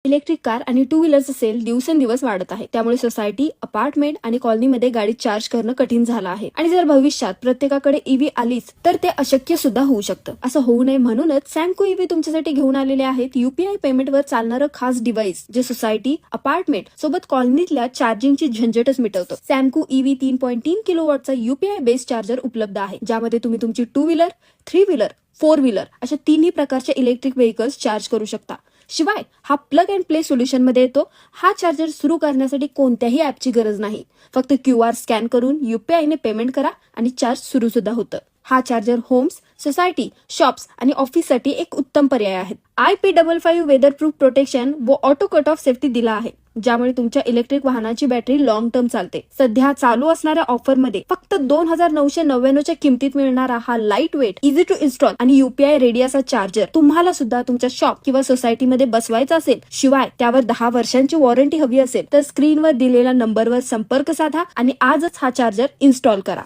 Electric car आणि to व्हीलरचा sale दिवसेंदिवस वाढत आहे. त्यामुळे सोसायटी, अपार्टमेंट आणि कॉलनीमध्ये गाडी चार्ज करणं कठीण झालं आहे. आणि जर भविष्यात प्रत्येकाकडे ईव्ही आलीच तर ते अशक्य सुद्धा होऊ शकतं. असं होऊ नये म्हणूनच सॅमको ईव्ही तुमच्यासाठी घेऊन आलेले आहेत UPI पेमेंटवर चालणारं खास डिव्हाइस, जे सोसायटी, अपार्टमेंट सोबत कॉलनीतल्या चार्जिंगची झंझटच मिटवतं. सॅमको ईव्ही 3.3 किलोवॉटचा UPI बेस चार्जर उपलब्ध आहे, ज्यामध्ये तुम्ही तुमची two wheeler, three wheeler, four wheeler अशा तिन्ही प्रकारचे इलेक्ट्रिक व्हेकल्स चार्ज करू शकता. शिवाय हा प्लग अँड प्ले सोल्युशन मध्ये येतो. हा चार्जर सुरू करण्यासाठी कोणत्याही ऍपची गरज नाही. फक्त QR स्कॅन करून UPI ने पेमेंट करा आणि चार्ज सुरू सुद्धा होतं. हा चार्जर होम्स, सोसायटी, शॉप्स आणि ऑफिससाठी एक उत्तम पर्याय आहे. IP55 वेदरप्रूफ प्रोटेक्शन व ऑटो कट ऑफ सेफ्टी दिला आहे, ज्यामुळे तुमच्या इलेक्ट्रिक वाहनाची बॅटरी लॉंग टर्म चालते. सध्या चालू असणाऱ्या ऑफर मध्ये फक्त 2999च्या किमतीत मिळणारा हा light weight, easy to install आणि UPI रेडी असा चार्जर तुम्हाला सुद्धा तुमच्या शॉप किंवा सोसायटीमध्ये बसवायचा असेल, शिवाय त्यावर 10 वर्षांची वॉरंटी हवी असेल, तर स्क्रीनवर दिलेल्या नंबरवर संपर्क साधा आणि आजच हा चार्जर इन्स्टॉल करा.